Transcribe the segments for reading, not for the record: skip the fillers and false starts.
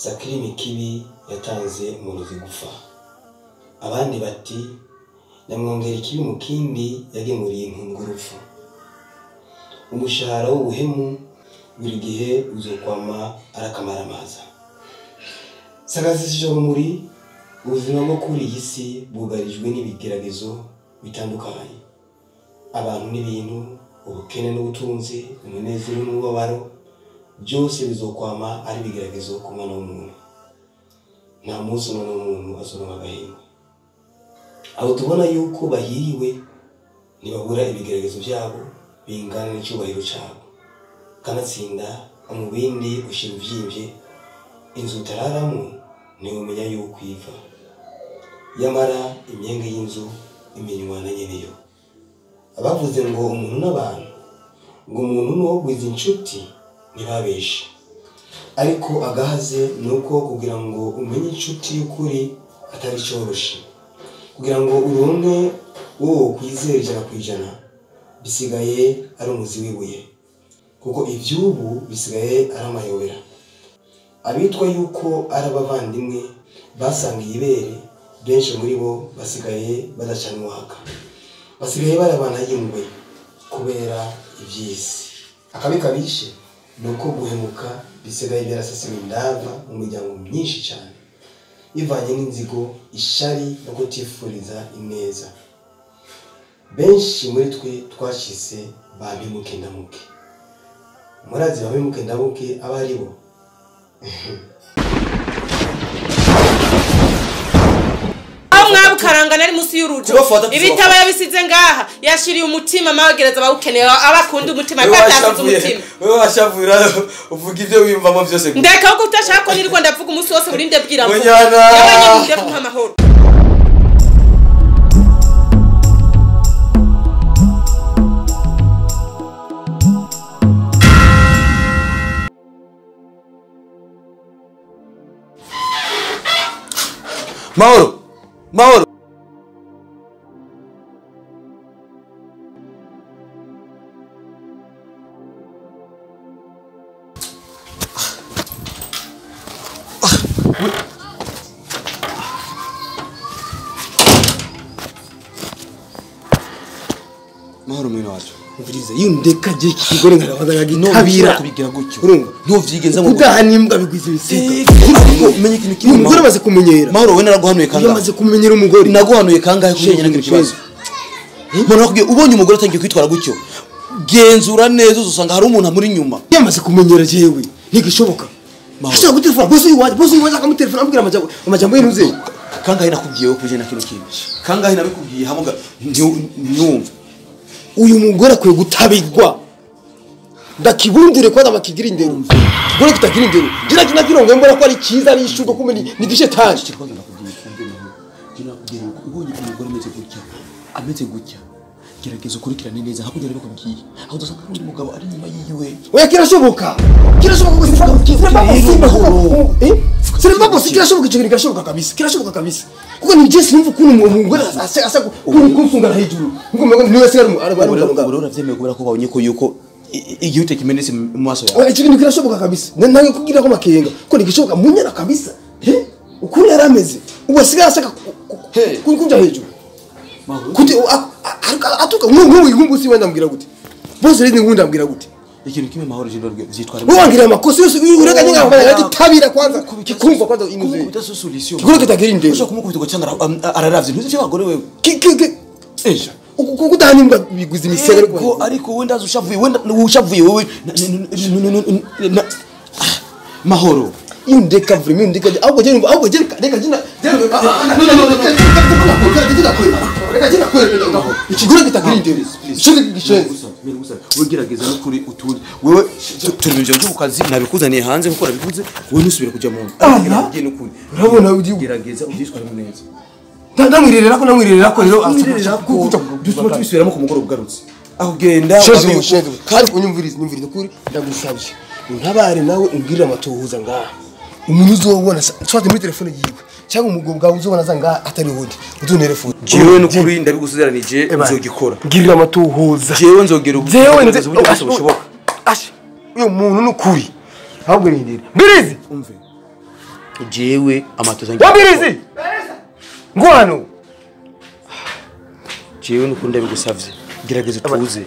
Sakirimi kibi yatanze umurozi gufa. Abandi bati nyamwongera ikibi mu kindi yagemuriye inkungurufu. Umushahara w'ubuhemu buri gihe uzokwama arakamaramaza. Sagazisho muri ubuzima bwo kuri iyi si bwugarijwe n'ibigeragezo bitandukanye. Abantu n'ibintu, ubukene n'ubutunzi, umunezero n'ububabaro, byose bizokwama ari bigeragezo ku mwana w'umuntu. Nta munsi umwana w'umuntu azoronka agahenge. Abo tubona yuko bahiriwe ntibabura ibigeragezo byabo bingana n'icyubahiro cyabo. Kanatsinda umubindi ushira uvyimvye, inzu utararamo ntiwumenya yuko iva. Yamara imyenge y'inzu imenywa na nyeneyo. Abavuze ngo umuntu n'abantu, ngo umuntu n'uwo gwiza inshuti ntibabeshe. Ariko agahaze nuko kugira ngo umenye inshuti y'ukuri atari cyoroshe. Kugira ngo uronke uwo kwizera 100% bisigaye ari umuzi wibuye. Kuko ivyubu bisigaye ari amayobera. Abitwa yuko ari abavandimwe basangiye ibere, benshi muri bo basigaye badacanwa haka. Basigaye barabana y'ingwe kubera ivyisi. Akabi kabishe nuko guhemuka bisigaye byarasasiwe indava mu miryango myinshi cyane, bivanye n'inzigo, ishari no kutifuriza ineza. Benshi muri twe twashise babimuke ndamuke. Murazi babimuke ndamuke abari bo. Karanga nari musi y'urujo ibitaba yabisize ngaha yashiriye umutima magereza bawukeneye abakunda umutima kwataza umutima wewe washavura uvuga ivyo wimvamo byose ndeka ko utashaka ko nirwo ndavuga umunsi wose burinde bwira mvuga yabanye nde kumpa amahoro. Mahoro Mahoro mwino wacu Mviriza yundeka je kigore ngarabaza ngagitabira kubigira gutyo urumva ntovyigenza mu udahanimbwa bigwiza ibisiga umenye ikintu kimwe umugore amaze kumenyera Mahoro we naraguhanuye kangahe yamaze kumenyera umugore naguhanuye kangahe kumenyera ngira kibazo mbona nakubwiye ubonye umugore atangiye kwitwara gutyo genzura neza uzusanga hari umuntu amuri nyuma yamaze kumenyera jewe ntigishoboka ashaka gutelefona bosi waje akamutelefona ambwira amajambo y'intuze kangahe nakubwiye ko kuje na kintu kimwe kangahe nabikubwiye hamuga nyumva uyu mugore akwiye gutabigwa ndakibundire ko abakigira indero gore kitagira indero gira kirongo mbona ko ari cyiza ari ishugo kumeni ni gishetani ubonye umugore ameze gutya gerageza ukurikirane neza hakugira rero kubwiye aho dusanga undi mugabo ari nyuma yiwe oya kirashoboka kirashoboka kabisa kuko ni Jesse numva ukuntu umugore asa kunsunga hejuru ngo niwe se ari uravyemeye kubera ko babonye ko yuko igihute kimenetse mu maso yawe oya ikintu kirashoboka kabisa nange kugira ko makenga ko nigishoboka munyana kabisa ukuri yarameze ubasigaye asaka kunja hejuru kuti atuka ngumbusi wenda mbwira gute bose rindi ngunda mbwira gute ikintu kimwe Mahoro jindwa vyitwara wangira amakosa yose urega nyinga tabira kwanza kikumva kwanza imuze solution kigore kitagira indero ushaka kumukubita ngo cyangwa araravye ntuzi abagore wewe eja ukudahanimbwa biguza imisebe ariko wenda ushavuye wewe Mahoro yundeka vrimi ndeka ahubwo je reka jina reka jina kwera ikigore kitagira indero ishuri gishenze wegerageza no kuri utundi wewe turibyo byo kukazi nabikuzaniye hanze kuko nabikuze wewe nusubira kujya mu ngiye no kuri urabona ugerageza ubyitwara neza namwirerera ko rero dusubira tubisubiramo ku mugoro ugarutse aho genda kandi unyumvirize kuri ndagusabye ntabare nawe umbwirira amatohuza ngaha umuntu uzobona swate muri telefone yiwe cyangwa umugabo bwawe uzobona zanga atari hodi utunelefone jewe no kuri ndabigusuzeranije nzogikora ngirira amatohuza jewe nzogera ubuvuzi bushoboka uyu muntu n'ukuri ahubwo rindira mbirizi umve jewe amatoza wambirizi ngwano jewe nukunda bigusavye gerageza tuze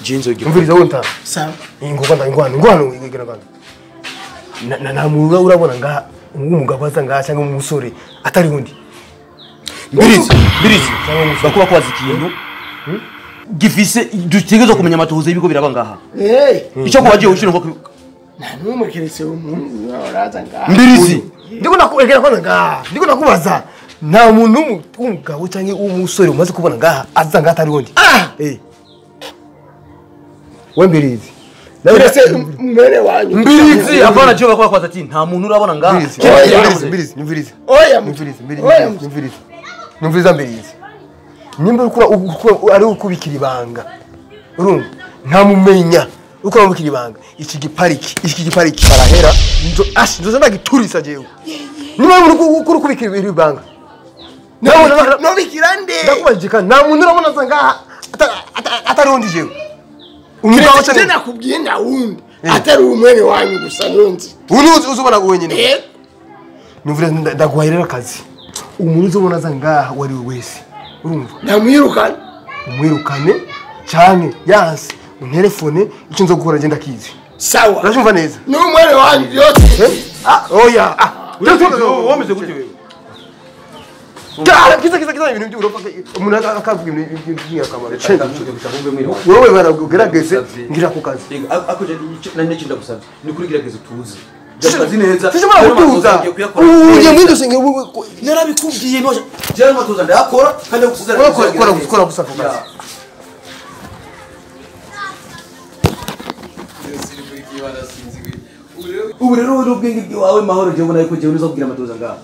je nzogira umviriza wonta sawa ingoma ngwano igera kandi na murura urabona nga umugabo aza nga cyangwa umusore atari undi mbirizi bakuba kwaza ikintu gifise dutegezo kumenya amatoza y'ibiko biraba ngaha ico kubagiye ushino ngo nta numwe keretse umuntu uraza ngaha mbirizi ndiko nakuegera kwanza ngaha ndiko nakubaza nta muntu umugabo cyangwa umusore umaze kubona ngaha aza nga atari undi wembirizi Mbese mwene wanyu mbirizi abana je bakwa kwaza ati nta muntu urabona ngaha mbirizi oya numviriza mbirizi nimba ukura ari ukubikira ibanga urumva nta mumenya uko bamubikira ibanga iki gipariki barahera nzo ndagiturisa jewe nimba ukuri kubikira ibanga no bikirande ndakubajika nta muntu urabona ngaha atari undi jewe umugabo cyane nakubwiye na wundi atari umwene wanyu gusa nunzi unuzi uzubona wenyine numvira ndaguhayira akazi umuntu uzubona za ngaha wari wese urumva namwirukane cyane yanse telefone icyo nzo gukora agenda kizi sawa urashumva neza n'umwene wanyu byose oya womeze gute wewe kiza ibintu by'urofa umuntu akavuga ibintu by'akamaro wowe baragerageze ngira ku kazi akoje nanye kinda gusabye ni kuri gerageze tuze kazi neza sishobora kutuza uje mwindo senge narabikubwiye no je matoza ndakora kandi gusuzana kora gusa ku kazi ubu rero ubwenge bwawe mahoro je ubona yuko je unizo kugira amatoza ngaha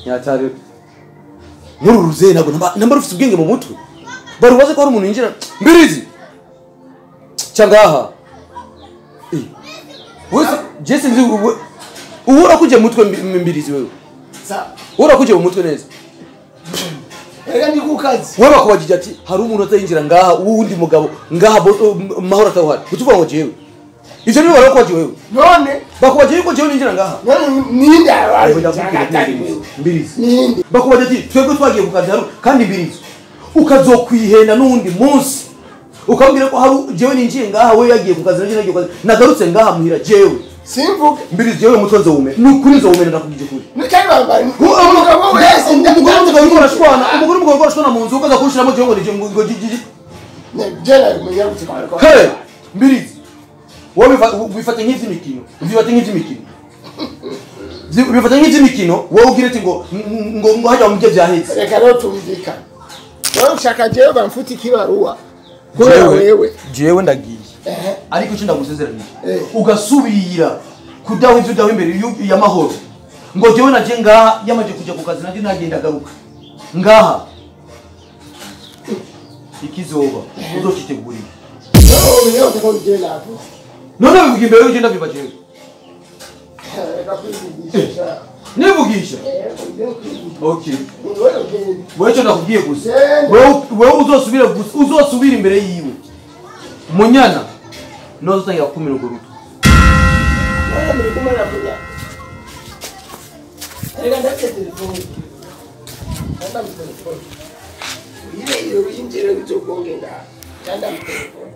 nyatari nururuze nabo namba rufite ubwenge mu mutwe barubaze ko hari umuntu yinjira mbirizi cyangaha wese Jesse nzi ubura kuje mu mutwe mbirizi wewe ubura kuje mu mutwe neza ega ndi ku kazi wewe bakubajije ati hari umuntu atayinjira ngaha wundi mugabo ngaha mahoro atawari kutuvuga ngo jewe ivyo ni baro kwaje wewe none bakubajije ko jewe ninjira ngaha none ninde abari mbirizi ninde bakubajije ati twebwe twagiye ku kazi kandi mbirizi ukazokwihenda n'undi munsi ukambwira ko hari jewe ninjiye ngaha wewe yagiye ku kazi nagiye ku kazi nagarutse ngaha muhira jewe simvuga mbirizi jewe mutonze wume n'ukuri zo wume ndakubije kuri nikari bambari umugabo wese umugabo urashwana mu nzu ukaza kushiramo jewe ngo gigi jela munyarutse kwa hey mbirizi wowe bifate nk'izimikino bifate nk'izimikino wowe ugira ati ngo hajya mu byo byahetse reka rero tumvika wowe ushaka jewe bamfuta ikibaruwa jewe ndagiye ariko cyo ndagusezeranye ugasubira kudaho ivyo daho imbere y'amahoro ngo jewe naje ngaha yamaje kujya ku kazi naje nagenda garuka ngaha ikizoba uzokitegurira none bivuga imbere y'uje ndabiba jewe nivugisha okay wewe cyo ndakubwiye gusa wewe uzosubira imbere yiwe munyana nozo tangira kumira uruto muri kumara kunya reka ndate telefone anda mu telefone ile yinjira bizogongenda anda mu telefone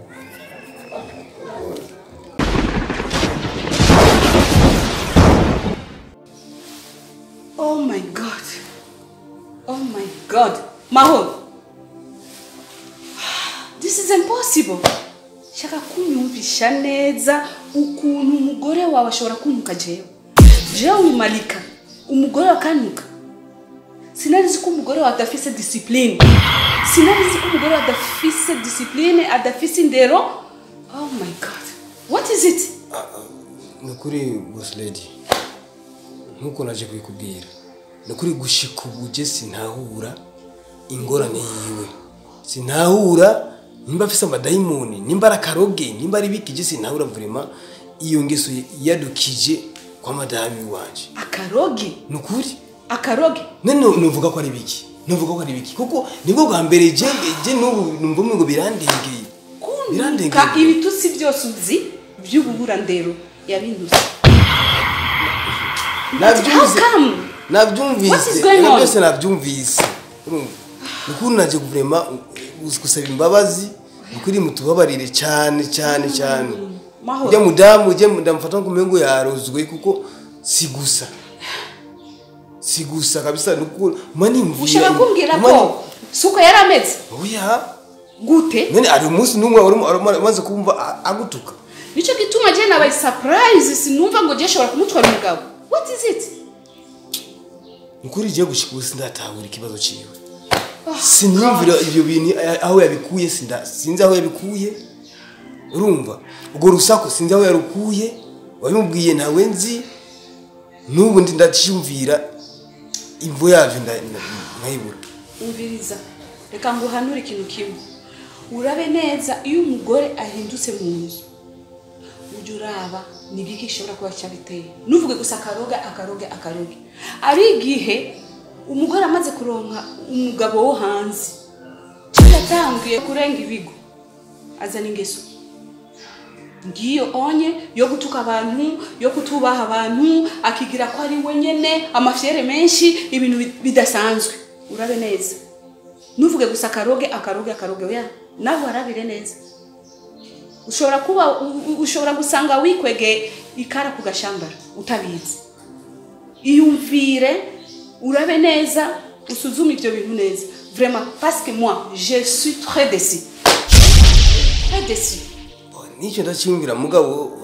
Oh my God, Mahol, this is impossible. Shaka kunyumvisha neza ukuntu umugore wawe ashobora kunuka jewe umalika umugore wakanuka. Sinarizi ko umugore wawe adafise discipline. Adafise indero. Oh my God, what is it? Nukuri boss lady, nkuko naje kubikubwira. Nukuri gushika ubuje sinahura ingorane yiwe. Sinahura nimba afise amadayimoni, nimba arakaroge, nimba ari bikije sinahura vraiment iyo ngeso yadukije kwa madami wanje. Akaroge? Nukuri? Akaroge? None nuvuga ko ari biki? Kuko nibwo bwa mbere je nubu numva ngo birandengeye. Birandengeye. Ka ibitusi byose uzi by'ububurandero yabintuze. nabyumvise byose nabyumvise ukuri naje guverinoma gusaba imbabazi ukuri mutubabarire cyane cyane cyane ujya mudamu ujye ndamufata nko kumengo yarozwe kuko si gusa kabisa nukuri mani mvuye ushaka kumbwira ko suko yarameze oya gute none ari umunsi numwe umaze kumva agutuka nico gituma je nabaye surprise sinumva ngo je shobora kumutwara umugabo what is it ukuri je gushika sindatahura ikibazo ciwe sinumvira ibyo bintu aho yabikuye sinzi aho yabikuye urumva ubwo rusako sinzi aho yarukuye wabimubwiye nawe nzi nubu ndi ndaciyumvira imvo yavyo nkayibura umviriza reka nguhanura ikintu kimwe urabe neza iyo umugore ahindutse mu nzu ujye uraba ni biki gishobora kuba cyabiteye nuvuge gusa akaroge ari igihe umugore amaze kuronka umugabo wo hanze yatangiye kurenga ibigo azana ingeso ngiyo onye yo gutuka abantu yo kutubaha abantu akigira ko ari wenyene amafyere menshi ibintu bidasanzwe urabe neza nuvuge gusa akaroge oya naho arabire neza ushobora gusanga wikwege ikara ku gashambara utabizi iyumvire urabe neza usuzume ibyo bintu neza vraiment parce que moi je suis très déçu nicyo ndacyumvira mugabo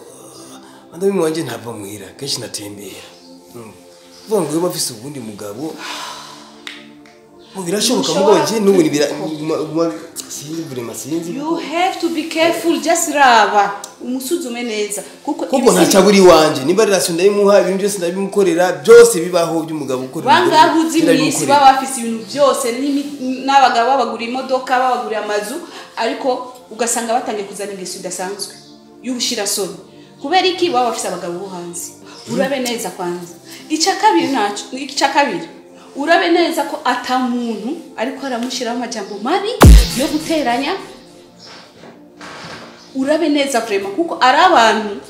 mandami wanje ntava muhira kenshi natembera vuga ngo yoba afise ubundi mugabo birashoboka mugabo je nubu ni sinzi you have to be careful just raba umusuzume neza kuko ntaca buri wanje niba relation ndayimuha ibintu byose ndabimukorera byose bibaho by'umugabo ukorera bangahuzi mwisi baba bafise ibintu byose n'abagabo babagura imodoka babagura amazu ariko ugasanga batangiye kuzana ingeso idasanzwe y'ubushira soni kubera iki baba bafise abagabo bo hanze urabe neza kwanza icya kabiri urabe neza ko atamuntu ariko aramushiraho amajambo mabi yo guteranya urabe neza vraiment kuko ari abantu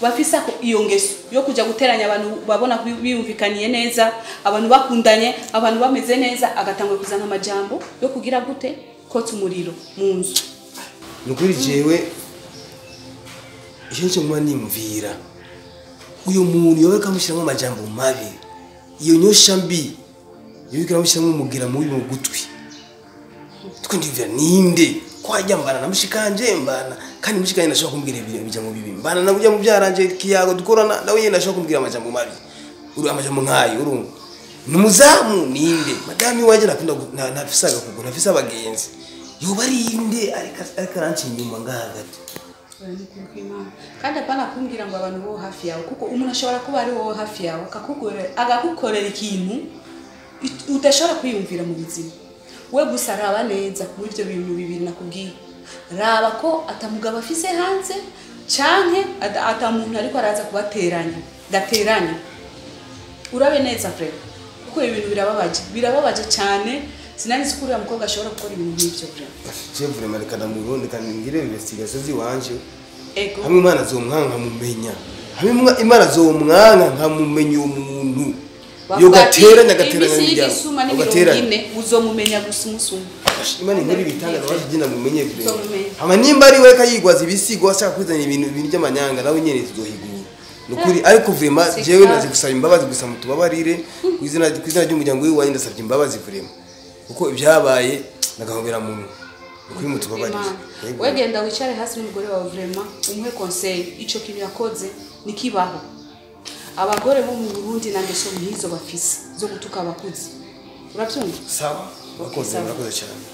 bafisa ko iyo ngeso yo kujya guteranya abantu babona biyumvikaniye neza abantu bakundanye abantu bameze neza agatangwa kuzana amajambo yo kugira gute kotsa umuriro mu nzu nukuri jewe icyo ngwa nimvira uyu muntu yowe kamushiramo amajambo mabi iyo nyosha mbi yibikira mushiramo umugira mubi mu gutwi twindivira ninde kwajyambana namushikanje mbana kandi mushikanje nashaka kumbwira ibijambo bibi mbana nabujya mu byaranje kiyago dukorana nawe yenda nashaka kumbwira amajambo mabi uri amajambo nkayo urumva numuzamu ninde madami wanje nakunda nafisaga kugura nafisa abagenzi yoba ari inde ariko aranci inyuma ngahagati kandi apana kumbwira ngo abantu bo hafi yawe kuko umuntu ashobora kuba ari wowe hafi yawe agakukorera ikintu udashobora kwiyumvira mu buzima we gusa raba neza muri ibyo bintu bibiri nakubwiye raba ko atamugabo afise hanze canke atamuntu ariko araza kubateranya gateranya urabe neza frere kuko ibintu birababaje cyane sinari sikurira mukobwa ashobora gukora ibintu nk'ibyo frere je vraiment rekana mu Burundi kandi ngire investigation ziwanje hamwe Imana zomwanka mumenya hamwe Imana zomwanka nkamumenya umuntu yo gateranya ugateranya uzomumenya gusa umusumba Imana nkuri bitanga abajina mumenye vile hama nimba ari we kayigwaza ibisigo ashaka kwizana ibintu by'amanyanga nawe nyene zizohigura nukuri ariko vraiment jewe nazi gusaba imbabazi gusa mutubabarire kwizina ry'umuryango wiwe wanyenda savye imbabazi vraiment uko ibyabaye nagahobera muntu kuri mutubabarire wegenda wicare hasi n'umugore wawe vraiment umuhe conseil ico kintu yakoze nikibaho abagore bo mu Burundi nangeso mwizo bafise zo gutuka abakuzi urabyumva sawa bakoze cyane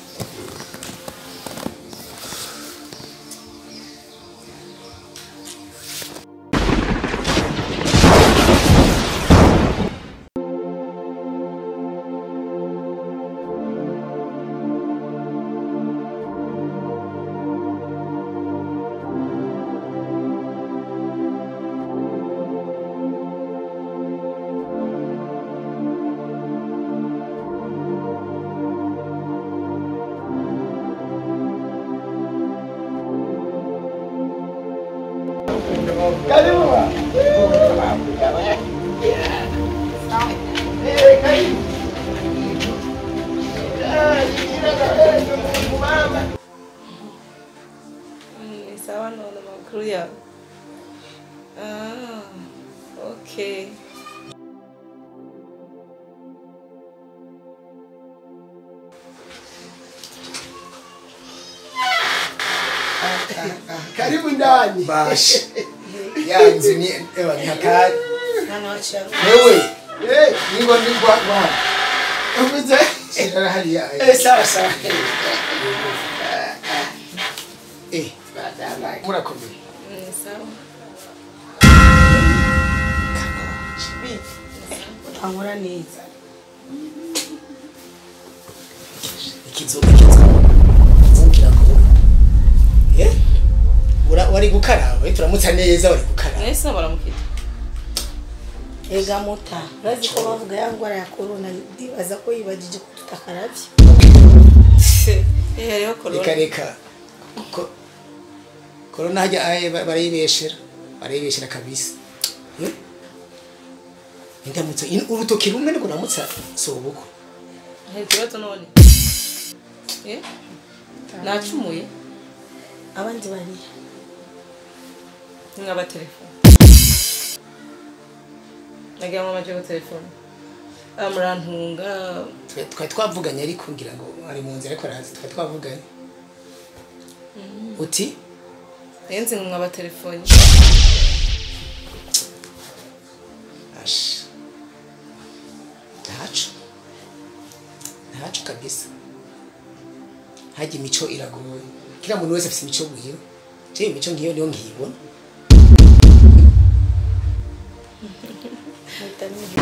Okay. Karibu ndani. Bash. Yanzi ni ewa ni hatari. Wewe. Ningo bwana. Uvuze? Hali ya. Sawa sawa. Badala. Murakomeye. Sawa. Amora neza. Ikizoga mvukira ko. Wari gukaraba, turamutsa neza wari gukaraba. Nesa baramukita. Ega mota. Urazi ko bavuga ya ngwara ya corona ndibaza ko yibagije ko tutakaravye. Rero corona. Reka. Corona hajya barayibeshera kabisa. Ndamutsa urutoki rumwe niko namutsa sobuko. Ikibazo none. Nacumuye. Abandi bari. Ngaba telefone. Nagiye mu maje ko telefone. Amurantunga. Twavuganye ariko ngira ngo ari mu nzira ariko arazi twavuganye. Uti? Yenze ngaba telefone. Ash. Ntacu kabisa. Haje imico iragoye. Kila muntu wese afite imico guhiyo. Je imico ngiyo niyo ngiyibona. Mutamije.